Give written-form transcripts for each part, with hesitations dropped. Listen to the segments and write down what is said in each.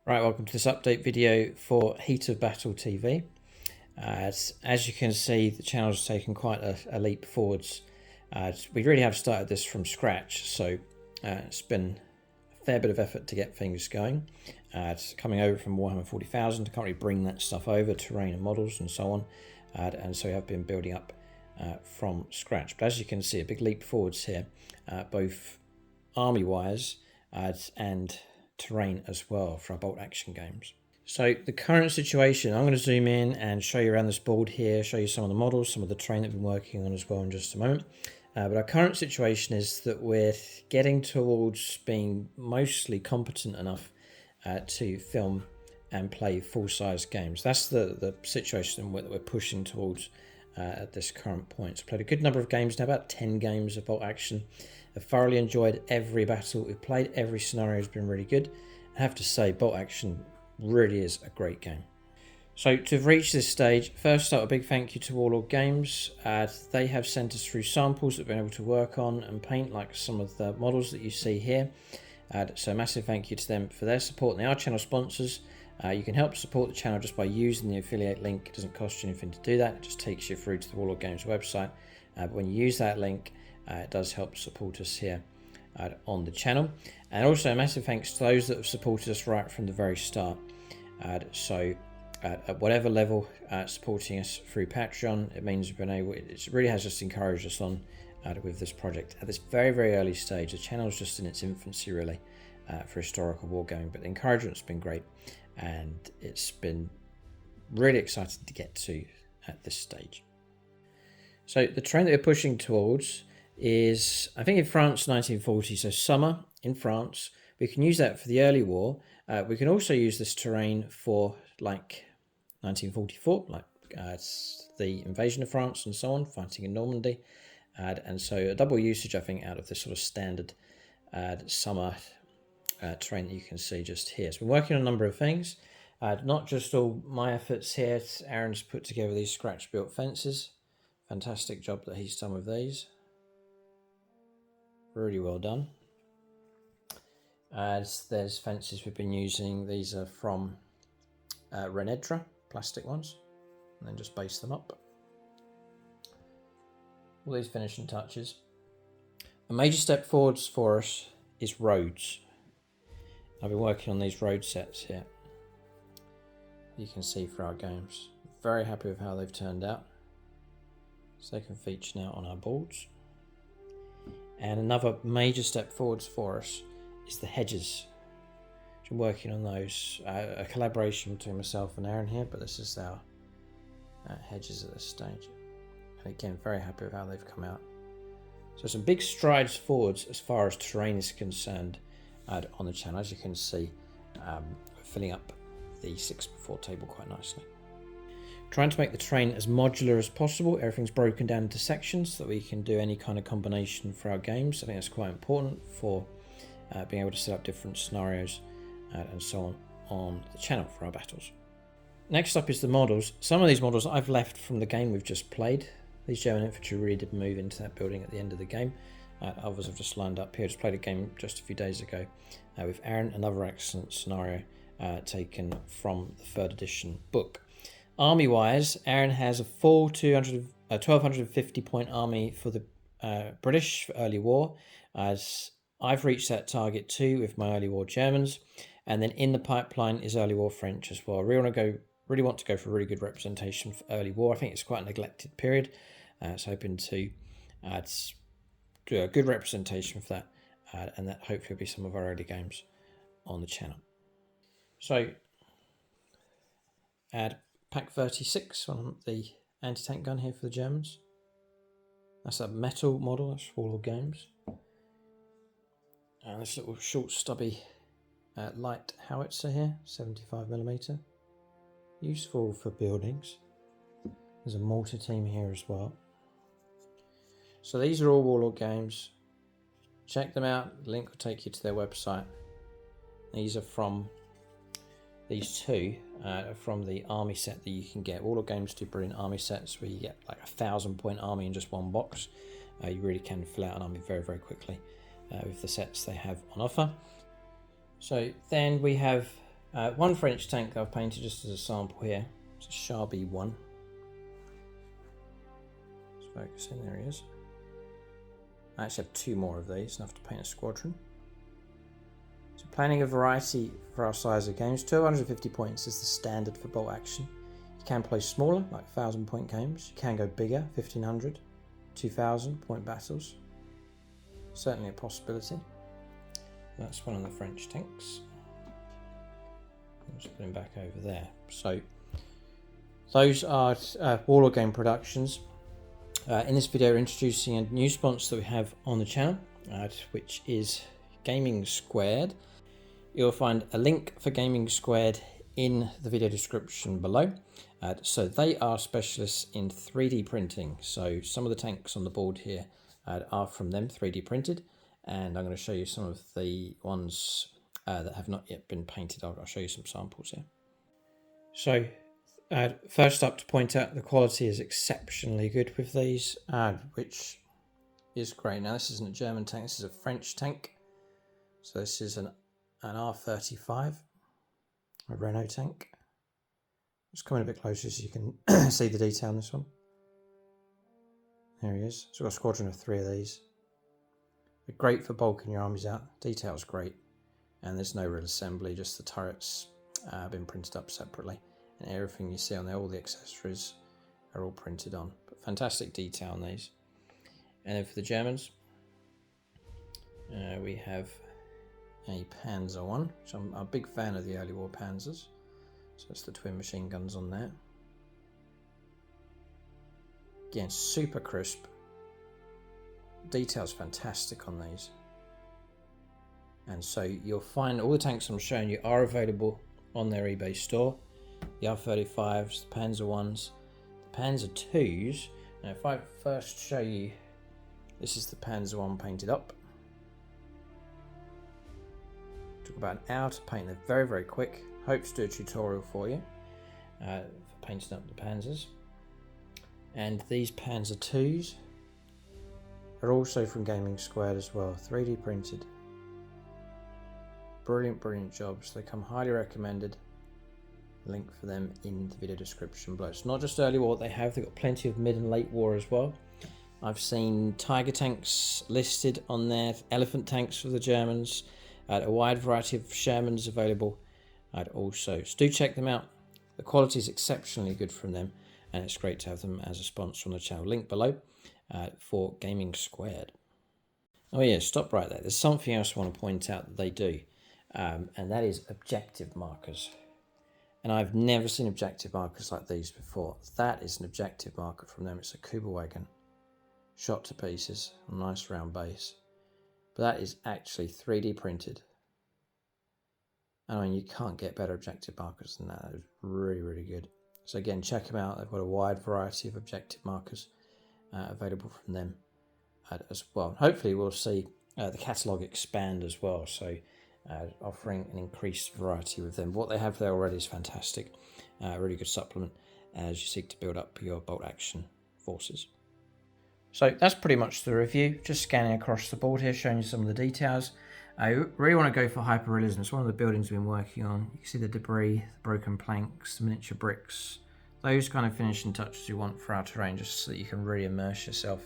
Right, welcome to this update video for Heat of Battle TV. As you can see, the channel's taken quite a leap forwards. We really have started this from scratch, so it's been a fair bit of effort to get things going. It's coming over from Warhammer 40,000. I can't really bring that stuff over, terrain and models and so on, and so we have been building up from scratch. But as you can see, a big leap forwards here, both army-wise and terrain as well for our bolt action games. So the current situation, I'm going to zoom in and show you around this board here, show you some of the models, some of the terrain that we've been working on as well in just a moment. But our current situation is that we're getting towards being mostly competent enough to film and play full-size games. That's the situation that we're pushing towards at this current point. So I've played a good number of games now, about 10 games of bolt action. I've thoroughly enjoyed every battle we've played. Every scenario has been really good. I have to say, bolt action really is a great game. So to have reached this stage, first up, a big thank you to Warlord Games. They have sent us through samples that we've been able to work on and paint, like some of the models that you see here. So a massive thank you to them for their support. And they are channel sponsors. You can help support the channel just by using the affiliate link. It doesn't cost you anything to do that. It just takes you through to the Warlord Games website. But when you use that link, it does help support us here on the channel. And also a massive thanks to those that have supported us right from the very start. So at whatever level supporting us through Patreon, it means we've been able, it really has just encouraged us on with this project. At this very, very early stage, the channel's just in its infancy really for historical wargaming, but the encouragement's been great and it's been really exciting to get to at this stage. So the terrain that we're pushing towards is, I think, in France 1940, so summer in France. We can use that for the early war. We can also use this terrain for like 1944, like the invasion of France and so on, fighting in Normandy. And so a double usage, I think, out of this sort of standard summer terrain that you can see just here. So we're working on a number of things, not just all my efforts here. Aaron's put together these scratch-built fences. Fantastic job that he's done with these. Really well done. There's fences we've been using. These are from Renedra, plastic ones, and then just base them up. All these finishing touches. A major step forwards for us is roads. I've been working on these road sets here. You can see for our games. Very happy with how they've turned out. So they can feature now on our boards. And another major step forwards for us is the hedges. I'm working on those. A collaboration between myself and Aaron here, but this is our hedges at this stage. And again, very happy with how they've come out. So some big strides forwards as far as terrain is concerned on the channel. As you can see, filling up the 6x4 table quite nicely. Trying to make the terrain as modular as possible. Everything's broken down into sections so that we can do any kind of combination for our games. I think that's quite important for being able to set up different scenarios and so on the channel for our battles. Next up is the models. Some of these models I've left from the game we've just played. These German infantry really did move into that building at the end of the game. Others have just lined up here. Just played a game just a few days ago with Aaron. Another excellent scenario taken from the 3rd edition book. Army-wise, Aaron has a full 1,250 point army for the British for early war, as I've reached that target too with my early war Germans, and then in the pipeline is early war French as well. I really want to go for a really good representation for early war. I think it's quite a neglected period, so hoping to do a good representation for that, and that hopefully will be some of our early games on the channel. So add Pack 36 on the anti-tank gun here for the Germans. That's a metal model, that's Warlord Games. And this little short stubby light howitzer here, 75mm. Useful for buildings. There's a mortar team here as well. So these are all Warlord Games. Check them out, the link will take you to their website. These are from these two from the army set that you can get. Warlord Games do brilliant army sets where you get like 1,000 point army in just one box. You really can fill out an army very, very quickly with the sets they have on offer. So then we have One French tank that I've painted just as a sample here. It's a Sharby 1. Let's focus in, there he is. I actually have 2 more of these, enough to paint a squadron. So planning a variety for our size of games. 250 points is the standard for bolt action. You can play smaller, like 1,000 point games. You can go bigger, 1,500, 2,000 point battles. Certainly a possibility. That's one of the French tanks. I'll just put him back over there. So those are Warlord Game Productions. In this video, we're introducing a new sponsor that we have on the channel, which is Gaming Squared. You'll find a link for Gaming Squared in the video description below. So they are specialists in 3D printing. So some of the tanks on the board here are from them, 3D printed. And I'm going to show you some of the ones that have not yet been painted. I'll show you some samples here. So first up, to point out, the quality is exceptionally good with these, which is great. Now this isn't a German tank, this is a French tank. So this is an R35, a Renault tank. Just coming a bit closer so you can see the detail on this one. There he is. So we've got a squadron of 3 of these. They're great for bulking your armies out. Detail's great. And there's no real assembly, just the turrets have been printed up separately. And everything you see on there, all the accessories are all printed on. But fantastic detail on these. And then for the Germans, we have a Panzer 1, which I'm a big fan of the early war Panzers. So it's the twin machine guns on there. Again, super crisp. Detail's fantastic on these. And so you'll find all the tanks I'm showing you are available on their eBay store. The R35s, the Panzer 1s, the Panzer 2s. Now if I first show you, this is the Panzer 1 painted up. Took about an hour to paint. They're very, very quick. Hope to do a tutorial for you for painting up the Panzers. And these Panzer 2s are also from Gaming Squared as well, 3D printed. Brilliant, brilliant jobs. They come highly recommended. Link for them in the video description below. It's not just early war they have, they've got plenty of mid and late war as well. I've seen Tiger tanks listed on there, elephant tanks for the Germans, a wide variety of Shermans available. So do check them out. The quality is exceptionally good from them, and it's great to have them as a sponsor on the channel. Link below for Gaming Squared. Oh yeah, stop right there. There's something else I want to point out that they do, and that is objective markers. And I've never seen objective markers like these before. That is an objective marker from them. It's a Kuba wagon, shot to pieces, a nice round base. But that is actually 3D printed. I mean, you can't get better objective markers than that. That is really, really good. So again, check them out. They've got a wide variety of objective markers available from them as well. Hopefully we'll see the catalogue expand as well. So offering an increased variety with them. What they have there already is fantastic. Really good supplement as you seek to build up your bolt action forces. So that's pretty much the review. Just scanning across the board here, showing you some of the details. I really want to go for hyperrealism. It's one of the buildings we've been working on. You can see the debris, the broken planks, the miniature bricks. Those kind of finishing touches you want for our terrain, just so that you can really immerse yourself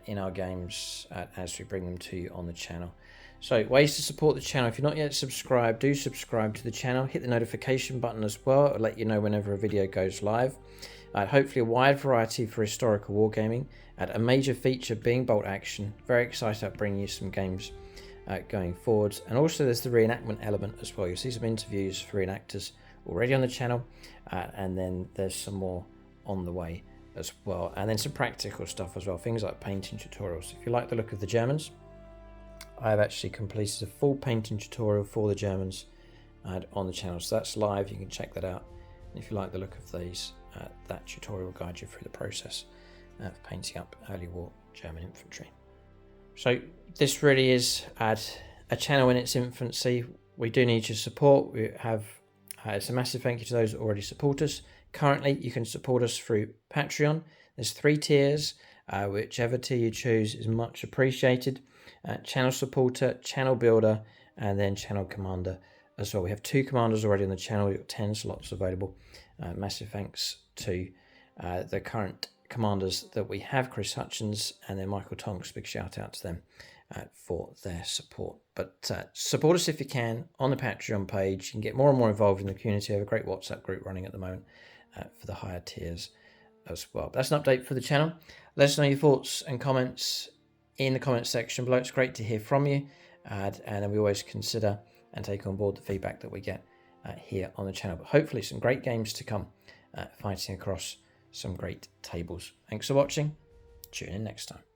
in our games as we bring them to you on the channel. So ways to support the channel. If you're not yet subscribed, do subscribe to the channel. Hit the notification button as well. It'll let you know whenever a video goes live. Hopefully a wide variety for historical wargaming. A major feature being bolt action. Very excited about bringing you some games going forwards. And also there's the reenactment element as well. You'll see some interviews for reenactors already on the channel. And then there's some more on the way as well. And then some practical stuff as well. Things like painting tutorials. If you like the look of the Germans, I've actually completed a full painting tutorial for the Germans on the channel. So that's live. You can check that out. And if you like the look of these, that tutorial will guide you through the process of painting up early war German infantry. So this really is a channel in its infancy. We do need your support. We have it's a massive thank you to those that already support us. Currently, you can support us through Patreon. There's 3 tiers. Whichever tier you choose is much appreciated. Channel supporter, channel builder, and then channel commander as well. We have 2 commanders already on the channel. We've got 10 slots available. Massive thanks to the current commanders that we have, Chris Hutchins and then Michael Tonks. Big shout out to them for their support. But support us if you can on the Patreon page. You can get more and more involved in the community. We have a great WhatsApp group running at the moment for the higher tiers as well. But that's an update for the channel. Let us know your thoughts and comments in the comments section below. It's great to hear from you, and we always consider and take on board the feedback that we get here on the channel. But hopefully some great games to come, fighting across some great tables. Thanks for watching. Tune in next time.